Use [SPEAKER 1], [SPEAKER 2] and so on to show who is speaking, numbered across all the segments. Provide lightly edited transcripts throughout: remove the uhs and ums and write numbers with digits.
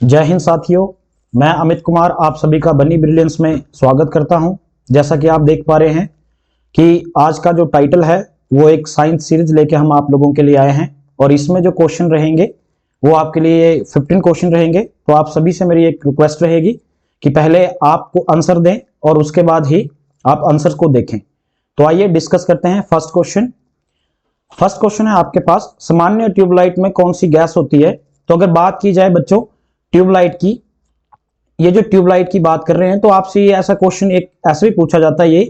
[SPEAKER 1] जय हिंद साथियों, मैं अमित कुमार आप सभी का बनी ब्रिलियंस में स्वागत करता हूं। जैसा कि आप देख पा रहे हैं कि आज का जो टाइटल है वो एक साइंस सीरीज लेके हम आप लोगों के लिए आए हैं और इसमें जो क्वेश्चन रहेंगे वो आपके लिए 15 क्वेश्चन रहेंगे। तो आप सभी से मेरी एक रिक्वेस्ट रहेगी कि पहले आपको आंसर दें और उसके बाद ही आप आंसर को देखें। तो आइए डिस्कस करते हैं। फर्स्ट क्वेश्चन है आपके पास, सामान्य ट्यूबलाइट में कौन सी गैस होती है। तो अगर बात की जाए बच्चों ट्यूबलाइट की, ये जो ट्यूबलाइट की बात कर रहे हैं, तो आपसे ये ऐसा क्वेश्चन एक ऐसे भी पूछा जाता है ये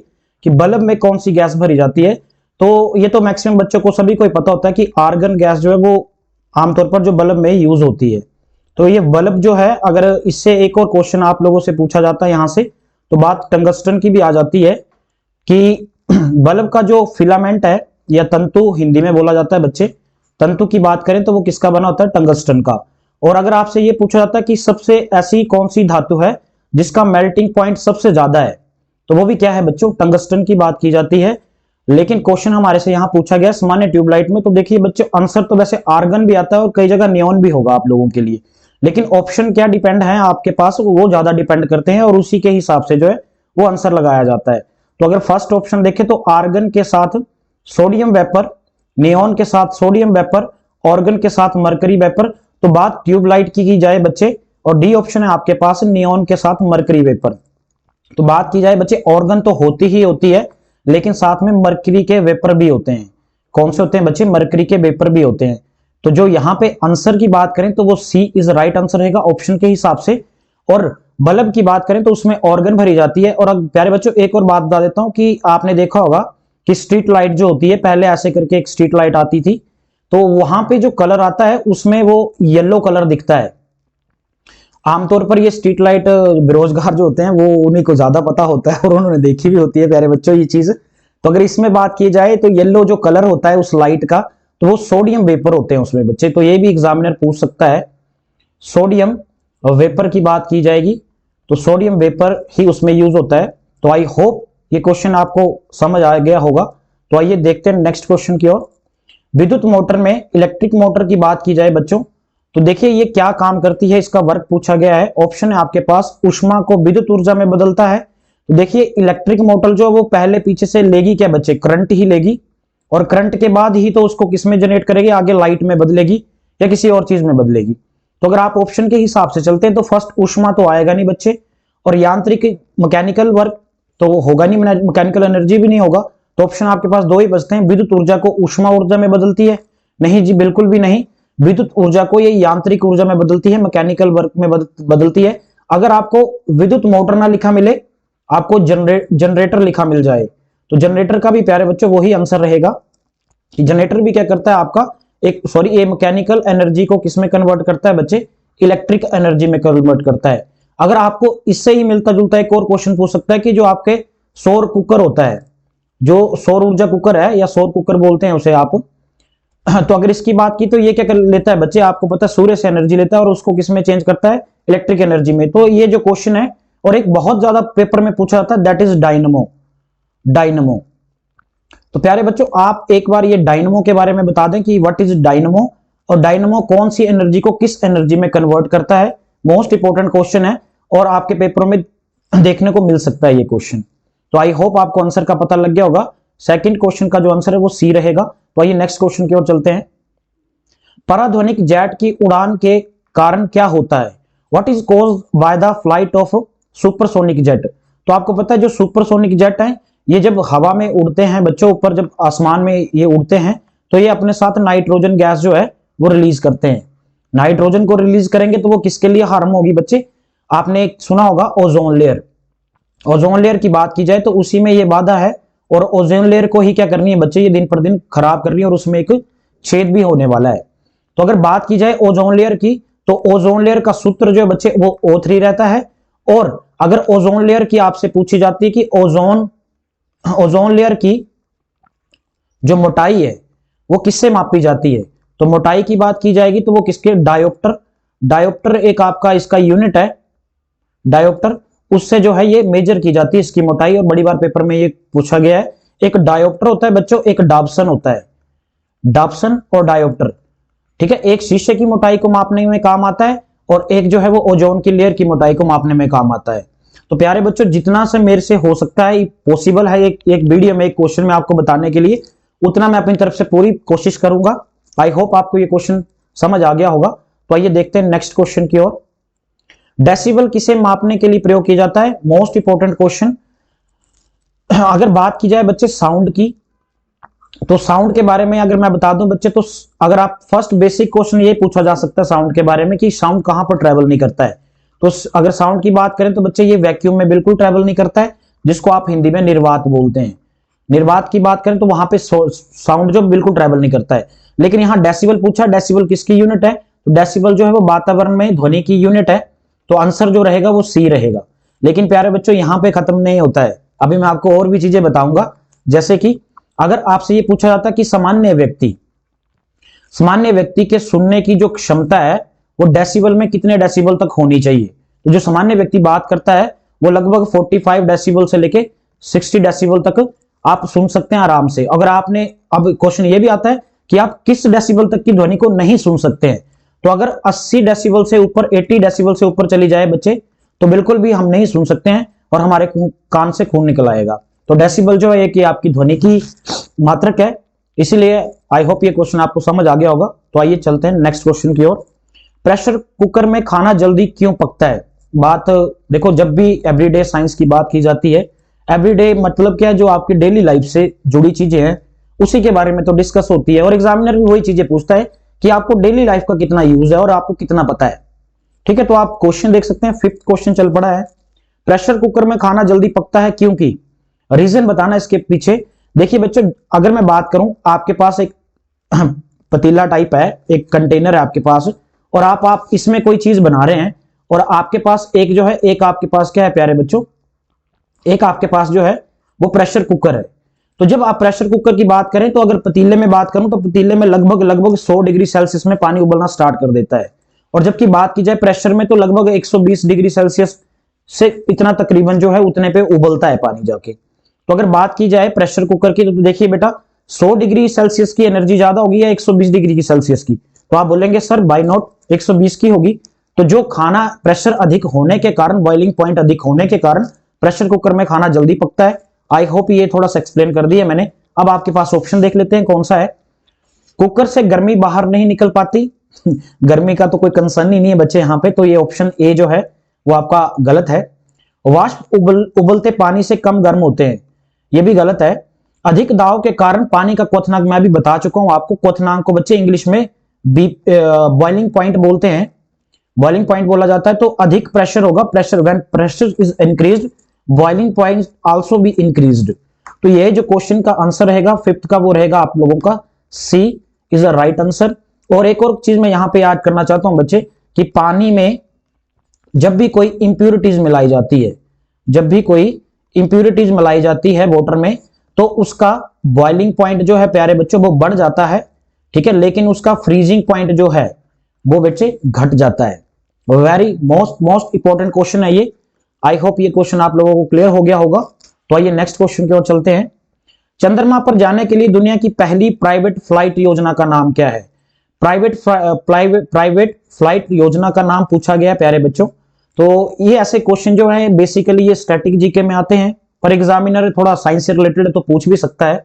[SPEAKER 1] कि बल्ब में कौन सी गैस भरी जाती है। तो ये तो मैक्सिमम बच्चों को सभी को ही पता होता है कि आर्गन गैस जो है वो आमतौर पर जो बल्ब में यूज होती है। तो ये बल्ब जो है, अगर इससे एक और क्वेश्चन आप लोगों से पूछा जाता है यहां से, तो बात टंगस्टन की भी आ जाती है कि बल्ब का जो फिलामेंट है या तंतु हिंदी में बोला जाता है बच्चे, तंतु की बात करें तो वो किसका बना होता है, टंगस्टन का। और अगर आपसे ये पूछा जाता है कि सबसे ऐसी कौन सी धातु है जिसका मेल्टिंग पॉइंट सबसे ज्यादा है, तो वो भी क्या है बच्चों, टंगस्टन की बात की जाती है। लेकिन क्वेश्चन हमारे से यहाँ पूछा गया सामान्य ट्यूबलाइट में, तो देखिए बच्चों आंसर तो वैसे आर्गन भी आता है और कई जगह नियोन भी होगा आप लोगों के लिए, लेकिन ऑप्शन क्या डिपेंड है आपके पास, वो ज्यादा डिपेंड करते हैं और उसी के हिसाब से जो है वो आंसर लगाया जाता है। तो अगर फर्स्ट ऑप्शन देखें तो आर्गन के साथ सोडियम वेपर, नियोन के साथ सोडियम वेपर, ऑर्गन के साथ मरकरी वेपर, तो बात ट्यूबलाइट की जाए बच्चे, और डी ऑप्शन है आपके पास नियोन के साथ मरकरी वेपर। तो बात की जाए बच्चे ऑर्गन तो होती ही होती है, लेकिन साथ में मरकरी के वेपर भी होते हैं। कौन से होते हैं बच्चे, मरकरी के वेपर भी होते हैं। तो जो यहाँ पे आंसर की बात करें तो वो सी इज राइट आंसर रहेगा ऑप्शन के हिसाब से। और बल्ब की बात करें तो उसमें ऑर्गन भरी जाती है। और अब प्यारे बच्चों एक और बात बता देता हूं कि आपने देखा होगा कि स्ट्रीट लाइट जो होती है, पहले ऐसे करके एक स्ट्रीट लाइट आती थी, तो वहां पे जो कलर आता है उसमें वो येलो कलर दिखता है। आमतौर पर ये स्ट्रीट लाइट बेरोजगार जो होते हैं वो उन्हीं को ज्यादा पता होता है और उन्होंने देखी भी होती है प्यारे बच्चों ये चीज। तो अगर इसमें बात की जाए तो येलो जो कलर होता है उस लाइट का, तो वो सोडियम वेपर होते हैं उसमें बच्चे। तो ये भी एग्जामिनर पूछ सकता है, सोडियम वेपर की बात की जाएगी तो सोडियम वेपर ही उसमें यूज होता है। तो आई होप ये क्वेश्चन आपको समझ आ गया होगा। तो आइए देखते हैं नेक्स्ट क्वेश्चन की ओर। विद्युत मोटर में इलेक्ट्रिक मोटर की बात की जाए बच्चों, तो देखिए ये क्या काम करती है, इसका वर्क पूछा गया है। ऑप्शन है आपके पास, ऊष्मा को विद्युत ऊर्जा में बदलता है। तो देखिए इलेक्ट्रिक मोटर जो वो पहले पीछे से लेगी क्या बच्चे, करंट ही लेगी, और करंट के बाद ही तो उसको किस में जनरेट करेगी, आगे लाइट में बदलेगी या किसी और चीज में बदलेगी। तो अगर आप ऑप्शन के हिसाब से चलते हैं तो फर्स्ट ऊष्मा तो आएगा नहीं बच्चे, और यांत्रिक मैकेनिकल वर्क तो होगा नहीं, मैकेनिकल एनर्जी भी नहीं होगा। तो ऑप्शन आपके पास दो ही बचते हैं, विद्युत ऊर्जा को ऊष्मा ऊर्जा में बदलती है, नहीं जी बिल्कुल भी नहीं। विद्युत ऊर्जा को ये यांत्रिक ऊर्जा में बदलती है, मैकेनिकल वर्क में बदलती है। अगर आपको विद्युत मोटर ना लिखा मिले, आपको जनरेटर लिखा मिल जाए, तो जनरेटर का भी प्यारे बच्चों वही आंसर रहेगा कि जनरेटर भी क्या करता है आपका ये मैकेनिकल एनर्जी को किसमें कन्वर्ट करता है बच्चे, इलेक्ट्रिक एनर्जी में कन्वर्ट करता है। अगर आपको इससे ही मिलता जुलता एक और क्वेश्चन पूछ सकता है कि जो आपके सौर कुकर होता है, जो सौर ऊर्जा कुकर है या सौर कुकर बोलते हैं उसे आप, तो अगर इसकी बात की तो ये क्या कर लेता है बच्चे, आपको पता है सूर्य से एनर्जी लेता है और उसको किस में चेंज करता है, इलेक्ट्रिक एनर्जी में। तो ये जो क्वेश्चन है और एक बहुत ज्यादा पेपर में पूछा जाता है, दैट इज डायनमो। तो प्यारे बच्चों आप एक बार ये डायनमो के बारे में बता दें कि व्हाट इज डायनमो, और डायनमो कौन सी एनर्जी को किस एनर्जी में कन्वर्ट करता है। मोस्ट इंपोर्टेंट क्वेश्चन है और आपके पेपरों में देखने को मिल सकता है ये क्वेश्चन। तो आई होप आपको आंसर का पता लग गया होगा। सेकंड क्वेश्चन का जो आंसर है वो सी रहेगा। तो आइए नेक्स्ट क्वेश्चन की ओर चलते हैं। पराध्वनिक जेट की उड़ान के कारण क्या होता है, what is caused by the flight of supersonic jet. तो आपको पता है जो सुपरसोनिक जेट है ये जब हवा में उड़ते हैं बच्चों, ऊपर जब आसमान में ये उड़ते हैं, तो ये अपने साथ नाइट्रोजन गैस जो है वो रिलीज करते हैं। नाइट्रोजन को रिलीज करेंगे तो वो किसके लिए हार्म होगी बच्चे, आपने एक सुना होगा ओजोन लेयर। ओजोन लेयर की बात की जाए तो उसी में ये बाधा है, और ओजोन लेयर को ही क्या करनी है बच्चे, ये दिन पर दिन खराब कर रही है और उसमें एक छेद भी होने वाला है। तो अगर बात की जाए ओजोन लेयर की, तो ओजोन लेयर का सूत्र जो है बच्चे वो O3 रहता है। और अगर ओजोन लेयर की आपसे पूछी जाती है कि ओजोन लेयर की जो मोटाई है वो किससे मापी जाती है, तो मोटाई की बात की जाएगी तो वो किसके, डायोप्टर एक आपका इसका यूनिट है, डायोप्टर, उससे जो है ये मेजर की जाती है इसकी मोटाई। और बड़ी बार पेपर में ये पूछा गया है, एक डायोप्टर होता है बच्चों, एक डाप्सन होता है, डाप्सन और डायोप्टर, ठीक है। एक शीशे की मोटाई को मापने में काम आता है और एक जो है वो ओजोन की लेयर की मोटाई को मापने में काम आता है। तो प्यारे बच्चों, जितना से मेरे से हो सकता है, पॉसिबल है एक वीडियो में एक क्वेश्चन में आपको बताने के लिए, उतना मैं अपनी तरफ से पूरी कोशिश करूंगा। आई होप आपको ये क्वेश्चन समझ आ गया होगा। तो आइए देखते हैं नेक्स्ट क्वेश्चन की ओर। डेसिबल किसे मापने के लिए प्रयोग किया जाता है? Most important question. अगर बात की जाए बच्चे साउंड की, तो साउंड के बारे में अगर मैं बता दूं बच्चे, तो अगर आप फर्स्ट बेसिक क्वेश्चन ये पूछा जा सकता है साउंड के बारे में कि साउंड कहां पर ट्रेवल नहीं करता है। तो अगर साउंड की बात करें तो बच्चे ये वैक्यूम में बिल्कुल ट्रेवल नहीं करता है, जिसको आप हिंदी में निर्वात बोलते हैं। निर्वात की बात करें तो वहां पे साउंड जो बिल्कुल ट्रेवल नहीं करता है। लेकिन यहाँ डेसिबल पूछा, डेसिबल किसकी यूनिट है? तो डेसिबल जो है वो वातावरण में ध्वनि की यूनिट है। तो आंसर जो रहेगा वो सी रहेगा। लेकिन प्यारे बच्चों, यहाँ पे खत्म नहीं होता है, अभी मैं आपको और भी चीजें बताऊंगा। जैसे कि अगर आपसे ये पूछा जाता कि सामान्य व्यक्ति के सुनने की जो क्षमता है वो डेसिबल में कितने डेसिबल तक होनी चाहिए, तो जो सामान्य व्यक्ति बात करता है वो लगभग 45 डेसिबल से लेके 60 डेसिबल तक आप सुन सकते हैं आराम से। अगर आपने, अब क्वेश्चन ये भी आता है कि आप किस डेसिबल तक की ध्वनि को नहीं सुन सकते हैं। तो अगर 80 डेसिबल से ऊपर, 80 डेसिबल से ऊपर चली जाए बच्चे, तो बिल्कुल भी हम नहीं सुन सकते हैं और हमारे कान से खून निकल आएगा। तो डेसिबल जो है कि आपकी ध्वनि की मात्रक है। इसीलिए आई होप ये क्वेश्चन आपको समझ आ गया होगा। तो आइए चलते हैं नेक्स्ट क्वेश्चन की ओर। प्रेशर कुकर में खाना जल्दी क्यों पकता है? बात देखो, जब भी एवरीडे साइंस की बात की जाती है, एवरीडे मतलब क्या है, जो आपकी डेली लाइफ से जुड़ी चीजें हैं उसी के बारे में तो डिस्कस होती है। और एग्जामिनर भी वही चीजें पूछता है कि आपको डेली लाइफ का कितना यूज है और आपको कितना पता है। ठीक है, तो आप क्वेश्चन देख सकते हैं, 5th क्वेश्चन चल पड़ा है। प्रेशर कुकर में खाना जल्दी पकता है क्योंकि, रीजन बताना इसके पीछे। देखिए बच्चों, अगर मैं बात करूं, आपके पास एक पतीला टाइप है, एक कंटेनर है आपके पास, और आप इसमें कोई चीज बना रहे हैं, और आपके पास एक जो है, एक आपके पास क्या है प्यारे बच्चों, एक आपके पास जो है वो प्रेशर कुकर है। तो जब आप प्रेशर कुकर की बात करें, तो अगर पतीले में बात करूं तो पतीले में लगभग 100 डिग्री सेल्सियस में पानी उबलना स्टार्ट कर देता है। और जबकि बात की जाए प्रेशर में, तो लगभग 120 डिग्री सेल्सियस से इतना तकरीबन जो है उतने पे उबलता है पानी जाके। तो अगर बात की जाए प्रेशर कुकर की, तो देखिए बेटा, 100 डिग्री सेल्सियस की एनर्जी ज्यादा होगी या 120 डिग्री की सेल्सियस की? तो आप बोलेंगे सर बाय नॉट 120 की होगी। तो जो खाना प्रेशर अधिक होने के कारण, बॉइलिंग पॉइंट अधिक होने के कारण प्रेशर कुकर में खाना जल्दी पकता है। आई होप ये थोड़ा सा एक्सप्लेन कर दिया मैंने। अब आपके पास ऑप्शन देख लेते हैं कौन सा है। कुकर से गर्मी बाहर नहीं निकल पाती। गर्मी का तो कोई कंसर्न ही नहीं है बच्चे यहाँ पे, तो ये ऑप्शन ए जो है वो आपका गलत है। वाष्प उबलते पानी से कम गर्म होते हैं, ये भी गलत है। अधिक दाब के कारण पानी का क्वथनांक, मैं भी बता चुका हूं आपको, क्वथनांक को बच्चे इंग्लिश में बॉइलिंग पॉइंट बोलते हैं, बॉइलिंग पॉइंट बोला जाता है। तो अधिक प्रेशर होगा, pressure when pressure is increased boiling point also be increased. तो ये जो क्वेश्चन का आंसर रहेगा 5th का, वो रहेगा आप लोगों का सी इज अ राइट आंसर। और एक और चीज मैं यहां पे याद करना चाहता हूं बच्चे, कि पानी में जब भी कोई इंप्यूरिटीज मिलाई जाती है, जब भी कोई इंप्यूरिटीज मिलाई जाती है वाटर में, तो उसका बॉइलिंग पॉइंट जो है प्यारे बच्चों वो बढ़ जाता है। ठीक है, लेकिन उसका फ्रीजिंग पॉइंट जो है वो बच्चे घट जाता है। वेरी मोस्ट इंपॉर्टेंट क्वेश्चन है ये। आई होप ये क्वेश्चन आप लोगों को क्लियर हो गया होगा। तो आइए नेक्स्ट क्वेश्चन की ओर चलते हैं। चंद्रमा पर जाने के लिए दुनिया की पहली प्राइवेट फ्लाइट योजना का नाम क्या है? प्राइवेट फ्लाइट योजना का नाम पूछा गया प्यारे बच्चों। तो ये ऐसे क्वेश्चन जो है बेसिकली ये स्टैटिक जीके में आते हैं, पर एग्जामिनर थोड़ा साइंस से रिलेटेड है तो पूछ भी सकता है।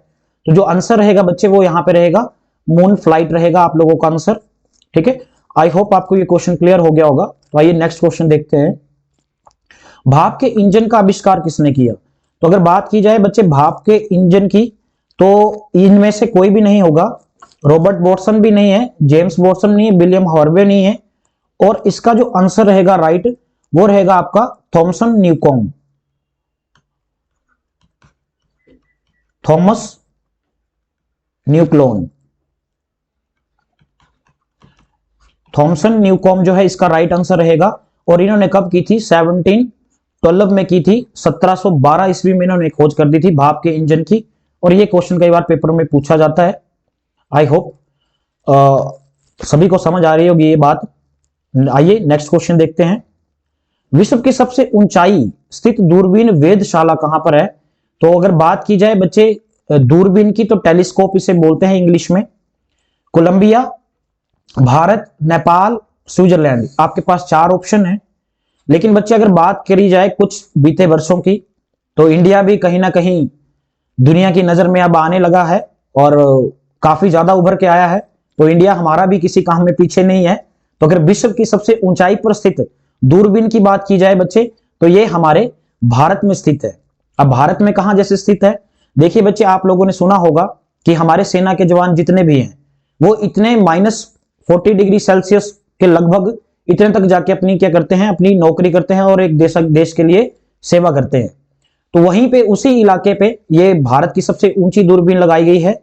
[SPEAKER 1] तो जो आंसर रहेगा बच्चे वो यहाँ पे रहेगा मून फ्लाइट रहेगा आप लोगों का आंसर। ठीक है, आई होप आपको ये क्वेश्चन क्लियर हो गया होगा। तो आइए नेक्स्ट क्वेश्चन देखते हैं। भाप के इंजन का आविष्कार किसने किया? तो अगर बात की जाए बच्चे भाप के इंजन की, तो इनमें से कोई भी नहीं होगा। रॉबर्ट वॉटसन भी नहीं है, जेम्स वॉटसन नहीं है, विलियम हार्वे नहीं है, और इसका जो आंसर रहेगा राइट वो रहेगा आपका Thompson Newcomb, Thomas न्यूक्लोन, Thompson Newcomb जो है इसका राइट आंसर रहेगा। और इन्होंने कब की थी? 1712 में की थी। 1712 ईस्वी में इन्होंने खोज कर दी थी भाप के इंजन की। और ये क्वेश्चन कई बार पेपर में पूछा जाता है। आई होप सभी को समझ आ रही होगी ये बात। आइए नेक्स्ट क्वेश्चन देखते हैं। विश्व की सबसे ऊंचाई स्थित दूरबीन वेधशाला कहां पर है? तो अगर बात की जाए बच्चे दूरबीन की, तो टेलीस्कोप इसे बोलते हैं इंग्लिश में। Colombia, Bharat, Nepal, Switzerland. आपके पास 4 ऑप्शन है। लेकिन बच्चे अगर बात करी जाए कुछ बीते वर्षों की, तो इंडिया भी कहीं ना कहीं दुनिया की नजर में अब आने लगा है और काफी ज्यादा उभर के आया है। तो इंडिया हमारा भी किसी काम में पीछे नहीं है। तो अगर विश्व की सबसे ऊंचाई पर स्थित दूरबीन की बात की जाए बच्चे, तो ये हमारे भारत में स्थित है। अब भारत में कहां जैसे स्थित है, देखिए बच्चे, आप लोगों ने सुना होगा कि हमारे सेना के जवान जितने भी हैं वो इतने -40 डिग्री सेल्सियस के लगभग इतने तक जाके अपनी क्या करते हैं, अपनी नौकरी करते हैं और एक देश के लिए सेवा करते हैं। तो वहीं पे उसी इलाके पे ये भारत की सबसे ऊंची दूरबीन लगाई गई है।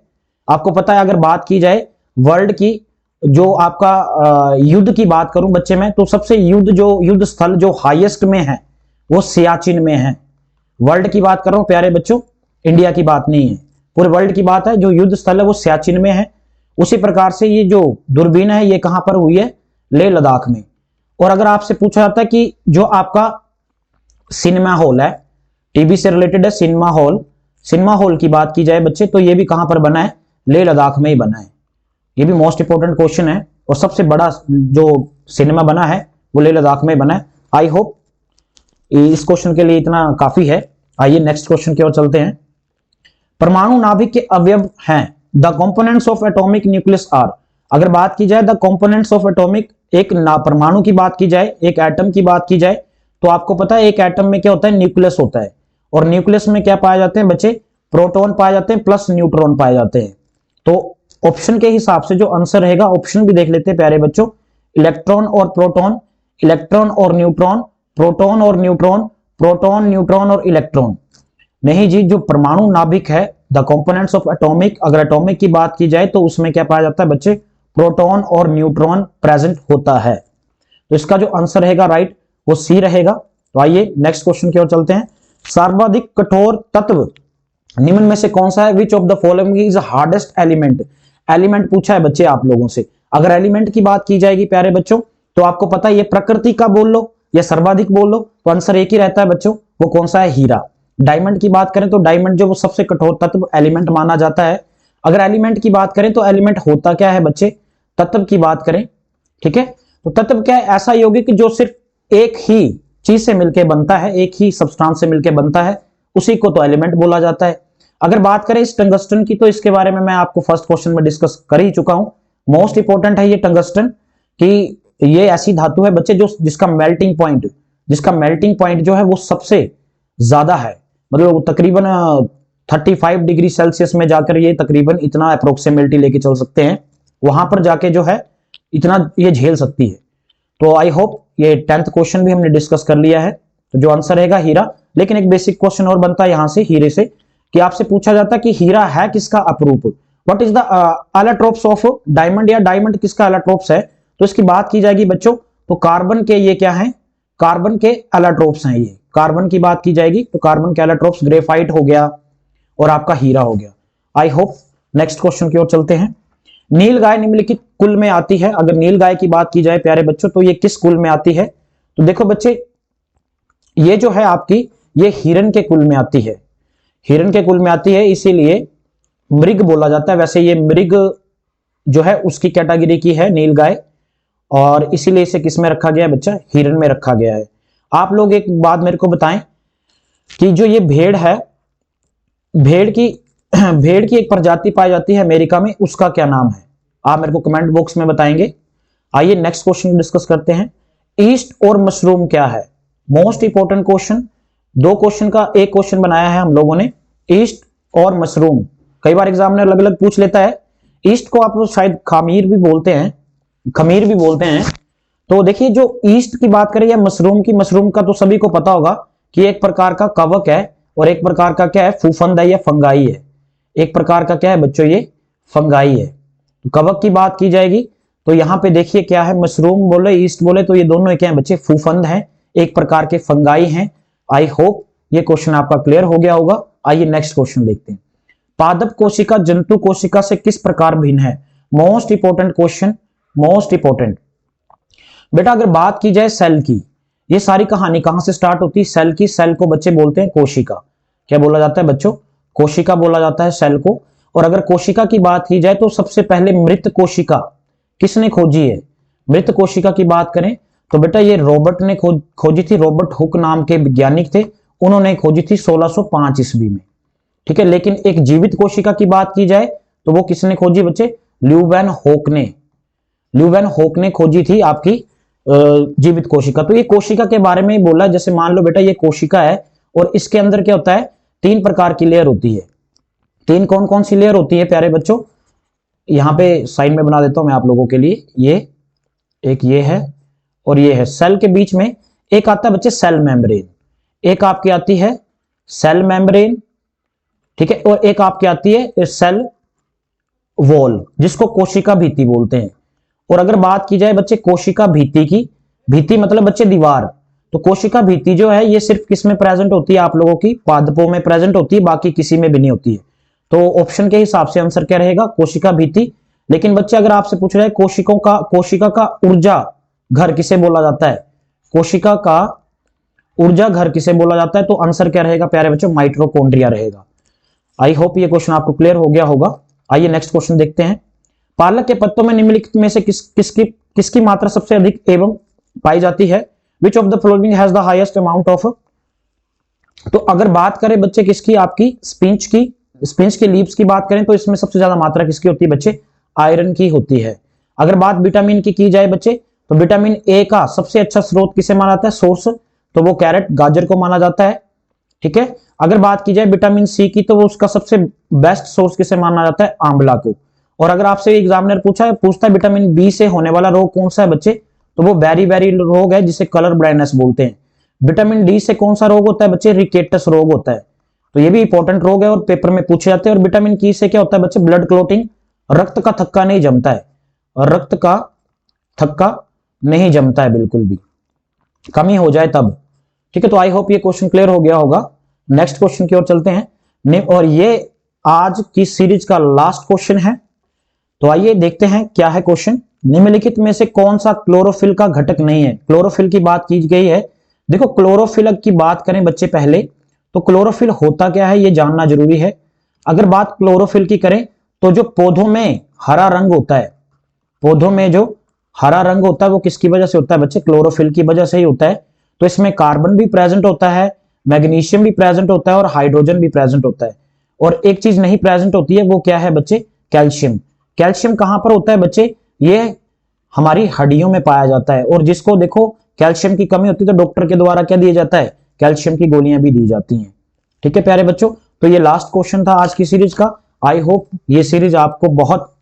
[SPEAKER 1] आपको पता है, अगर बात की जाए वर्ल्ड की, जो आपका युद्ध की बात करूं बच्चे में, तो सबसे युद्ध स्थल जो हाईएस्ट में है वो सियाचिन में है। वर्ल्ड की बात कर रहा हूं प्यारे बच्चों, इंडिया की बात नहीं है, पूरे वर्ल्ड की बात है। जो युद्ध स्थल है वो सियाचिन में है। उसी प्रकार से ये जो दूरबीन है ये कहां पर हुई है, लेह लद्दाख में। और अगर आपसे पूछा जाता है कि जो आपका सिनेमा हॉल है, टीवी से रिलेटेड है सिनेमा हॉल की बात की जाए बच्चे, तो ये भी कहां पर बना है, लेह लद्दाख में ही बना है। ये भी मोस्ट इंपोर्टेंट क्वेश्चन है। और सबसे बड़ा जो सिनेमा बना है वो लेह लद्दाख में बना है। आई होप इस क्वेश्चन के लिए इतना काफी है। आइए नेक्स्ट क्वेश्चन की ओर चलते हैं। परमाणु नाभिक के अवयव हैं। The components of atomic nucleus are. अगर बात की जाए द कंपोनेंट्स ऑफ एटॉमिक, एक परमाणु की बात की जाए, एक एटम की बात की जाए, तो आपको पता है एक एटम में क्या होता है, न्यूक्लियस होता है। और न्यूक्लियस में क्या पाए जाते हैं बच्चे, प्रोटॉन पाए जाते हैं प्लस न्यूट्रॉन पाए जाते हैं। तो ऑप्शन के हिसाब से जो आंसर रहेगा, ऑप्शन भी देख लेते हैं प्यारे बच्चों, इलेक्ट्रॉन और प्रोटॉन, इलेक्ट्रॉन और न्यूट्रॉन, प्रोटॉन और न्यूट्रॉन, प्रोटॉन न्यूट्रॉन और इलेक्ट्रॉन। नहीं जी, जो परमाणु नाभिक है, द कंपोनेंट्स ऑफ एटॉमिक, अगर एटॉमिक की बात की जाए तो उसमें क्या पाया जाता है बच्चे, प्रोटॉन और न्यूट्रॉन प्रेजेंट होता है। तो इसका जो आंसर रहेगा राइट वो सी रहेगा। तो आइए नेक्स्ट क्वेश्चन की ओर चलते हैं। सर्वाधिक कठोर तत्व निम्न में से कौन सा है, which of the following is hardest element. Element पूछा है बच्चे आप लोगों से। अगर एलिमेंट की बात की जाएगी प्यारे बच्चों, तो आपको पता है ये प्रकृति का बोल लो या सर्वाधिक बोल लो, तो आंसर एक ही रहता है बच्चों, वो कौन सा है, हीरा। डायमंड की बात करें तो डायमंड जो वो सबसे कठोर तत्व एलिमेंट माना जाता है। अगर एलिमेंट की बात करें तो एलिमेंट होता क्या है बच्चे, तत्व की बात करें, ठीक है। तो तत्व क्या है, ऐसा यौगिक जो सिर्फ एक ही चीज से मिलकर बनता है, एक ही सब्सटेंस से मिलकर बनता है, उसी को तो एलिमेंट बोला जाता है। अगर बात करें इस टंगस्टन की, तो इसके बारे में मैं आपको फर्स्ट क्वेश्चन में डिस्कस कर ही चुका हूं। मोस्ट इंपोर्टेंट है ये टंगस्टन, कि ये ऐसी धातु है बच्चे जो जिसका मेल्टिंग पॉइंट जो है वो सबसे ज्यादा है। मतलब तकरीबन 35 डिग्री सेल्सियस में जाकर ये तकरीबन इतना अप्रोक्सीमेटली लेके चल सकते हैं, वहां पर जाके जो है इतना ये झेल सकती है। तो आई होप ये 10th क्वेश्चन भी हमने डिस्कस कर लिया है। तो जो आंसर रहेगा हीरा। लेकिन एक बेसिक क्वेश्चन और बनता है यहां से हीरे से, कि आपसे पूछा जाता है कि हीरा है किसका अपरूप, what is the allotropes of diamond, या डायमंड किसका एलोट्रोप्स है। तो इसकी बात की जाएगी बच्चों, तो कार्बन के ये क्या है, कार्बन के एलोट्रोप्स हैं। ये कार्बन की बात की जाएगी तो कार्बन के एलोट्रोप्स ग्रेफाइट हो गया और आपका हीरा हो गया। आई होप नेक्स्ट क्वेश्चन की ओर चलते हैं। नीलगाय निम्नलिखित कुल में आती है। अगर नीलगाय की बात की जाए प्यारे बच्चों, तो ये किस कुल में आती है, तो देखो बच्चे, ये जो है आपकी, ये हिरन के कुल में आती है, हिरन के कुल में आती है, इसीलिए मृग बोला जाता है। वैसे ये मृग जो है उसकी कैटेगरी की है नीलगाय, और इसीलिए इसे किस में रखा गया है बच्चा, हिरन में रखा गया है। आप लोग एक बात मेरे को बताएं कि जो ये भेड़ है, भेड़ की एक प्रजाति पाई जाती है अमेरिका में, उसका क्या नाम है, आप मेरे को कमेंट बॉक्स में बताएंगे। आइए नेक्स्ट क्वेश्चन डिस्कस करते हैं। ईस्ट और मशरूम क्या है, मोस्ट इंपोर्टेंट क्वेश्चन। 2 क्वेश्चन का एक क्वेश्चन बनाया है हम लोगों ने, ईस्ट और मशरूम। कई बार एग्जाम में अलग अलग पूछ लेता है। ईस्ट को आप शायद खमीर भी बोलते हैं। तो देखिए, जो ईस्ट की बात करें या मशरूम की, मशरूम का तो सभी को पता होगा कि एक प्रकार का कवक है और एक प्रकार का क्या है, फूफंद है या फंगाई है। एक प्रकार का क्या है बच्चों, ये फंगाई है। तो कवक की बात की जाएगी तो यहां पे देखिए क्या है, मशरूम बोले ईस्ट बोले तो ये दोनों क्या है बच्चे, फूफंद हैं, एक प्रकार के फंगाई हैं। आई होप ये क्वेश्चन आपका क्लियर हो गया होगा। आइए नेक्स्ट क्वेश्चन देखते हैं। पादप कोशिका जंतु कोशिका से किस प्रकार भिन्न है, most important question, most important. बेटा अगर बात की जाए सेल की, ये सारी कहानी कहां से स्टार्ट होती है, सेल की। सेल को बच्चे बोलते हैं कोशिका। क्या बोला जाता है बच्चों, कोशिका बोला जाता है सेल को। और अगर कोशिका की बात की जाए तो सबसे पहले मृत कोशिका किसने खोजी है, मृत कोशिका की बात करें तो बेटा ये रॉबर्ट ने खोजी थी, रॉबर्ट हुक नाम के वैज्ञानिक थे, उन्होंने खोजी थी 1605 ईस्वी में। ठीक है, लेकिन एक जीवित कोशिका की बात की जाए तो वो किसने खोजी बच्चे? ल्यूवेनहोक ने खोजी थी आपकी जीवित कोशिका। तो ये कोशिका के बारे में ही बोला, जैसे मान लो बेटा ये कोशिका है और इसके अंदर क्या होता है, 3 प्रकार की लेयर होती है। 3 कौन कौन सी लेयर होती है प्यारे बच्चों? यहां पे साइड में बना देता हूं मैं आप लोगों के लिए। ये है और ये है। सेल के बीच में एक आता है बच्चे सेल मेम्ब्रेन, एक आपकी आती है सेल मेम्ब्रेन, ठीक है, और एक आपकी आती है सेल वॉल, जिसको कोशिका भित्ति बोलते हैं। और अगर बात की जाए बच्चे कोशिका भित्ति की, भित्ति मतलब बच्चे दीवार, तो कोशिका भित्ति जो है ये सिर्फ किस में प्रेजेंट होती है? आप लोगों की पादपों में प्रेजेंट होती है, बाकी किसी में भी नहीं होती है। तो ऑप्शन के हिसाब से आंसर क्या रहेगा? कोशिका भित्ति। लेकिन बच्चे अगर आपसे पूछ रहे हैं कोशिका का ऊर्जा घर किसे बोला जाता है, कोशिका का ऊर्जा घर किसे बोला जाता है, तो आंसर क्या रहेगा प्यारे बच्चों? माइटोकॉन्ड्रिया रहेगा। आई होप ये क्वेश्चन आपको क्लियर हो गया होगा। आइए नेक्स्ट क्वेश्चन देखते हैं। पालक के पत्तों में निम्नलिखित में से किसकी मात्रा सबसे अधिक एवं पाई जाती है? Which of the following has the highest amount of. तो अगर बात करें बच्चे किसकी, आपकी स्पिंच की लीव्स की बात करें तो इसमें सबसे ज्यादा मात्रा किसकी होती है बच्चे? आयरन की होती है। अगर बात विटामिन की जाए बच्चे तो विटामिन ए का सबसे अच्छा स्रोत किसे माना जाता है, सोर्स? तो वो कैरेट गाजर को माना जाता है। ठीक है, अगर बात की जाए विटामिन सी की तो वो उसका सबसे बेस्ट सोर्स किसे माना जाता है? आंवला को। और अगर आपसे एग्जामिनर पूछता है विटामिन बी से होने वाला रोग कौन सा है बच्चे, तो वो बेरी रोग है जिसे कलर ब्लाइंडनेस बोलते हैं। विटामिन डी से कौन सा रोग होता है बच्चे? रिकेटस रोग होता है। तो ये भी इंपॉर्टेंट रोग है और पेपर में पूछे जाते हैं। और विटामिन की से क्या होता है बच्चे? ब्लड क्लोटिंग, रक्त का थक्का नहीं जमता है, रक्त का थक्का नहीं जमता है बिल्कुल भी, कमी हो जाए तब। ठीक है, तो आई होप ये क्वेश्चन क्लियर हो गया होगा। नेक्स्ट क्वेश्चन की ओर चलते हैं और ये आज की सीरीज का लास्ट क्वेश्चन है। तो आइए देखते हैं क्या है क्वेश्चन। निम्नलिखित में से कौन सा क्लोरोफिल का घटक नहीं है? क्लोरोफिल की बात की गई है। देखो क्लोरोफिल की बात करें बच्चे पहले तो क्लोरोफिल होता क्या है ये जानना जरूरी है। अगर बात क्लोरोफिल की करें तो जो पौधों में हरा रंग होता है, पौधों में जो हरा रंग होता है वो किसकी वजह से होता है बच्चे? क्लोरोफिल की वजह से ही होता है। तो इसमें कार्बन भी प्रेजेंट होता है, मैग्नीशियम भी प्रेजेंट होता है और हाइड्रोजन भी प्रेजेंट होता है। और एक चीज नहीं प्रेजेंट होती है, वो क्या है बच्चे? कैल्शियम। कैल्शियम कहां पर होता है बच्चे? ये हमारी हड्डियों में पाया जाता है। और जिसको देखो कैल्शियम की कमी होती है तो डॉक्टर के द्वारा क्या दिया जाता है? कैल्शियम की गोलियां भी दी जाती हैं। ठीक है प्यारे बच्चों, तो ये लास्ट क्वेश्चन था आज की सीरीज का। आई होप ये सीरीज आपको बहुत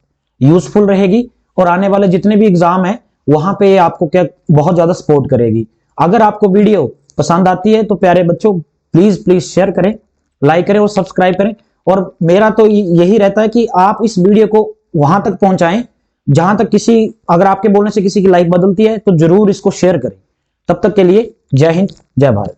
[SPEAKER 1] यूजफुल रहेगी और आने वाले जितने भी एग्जाम है वहां पे आपको क्या बहुत ज्यादा सपोर्ट करेगी। अगर आपको वीडियो पसंद आती है तो प्यारे बच्चों प्लीज शेयर करें, लाइक करें और सब्सक्राइब करें। और मेरा तो यही रहता है कि आप इस वीडियो को वहां तक पहुंचाएं जहां तक अगर आपके बोलने से किसी की लाइफ बदलती है तो जरूर इसको शेयर करें। तब तक के लिए जय हिंद, जय भारत।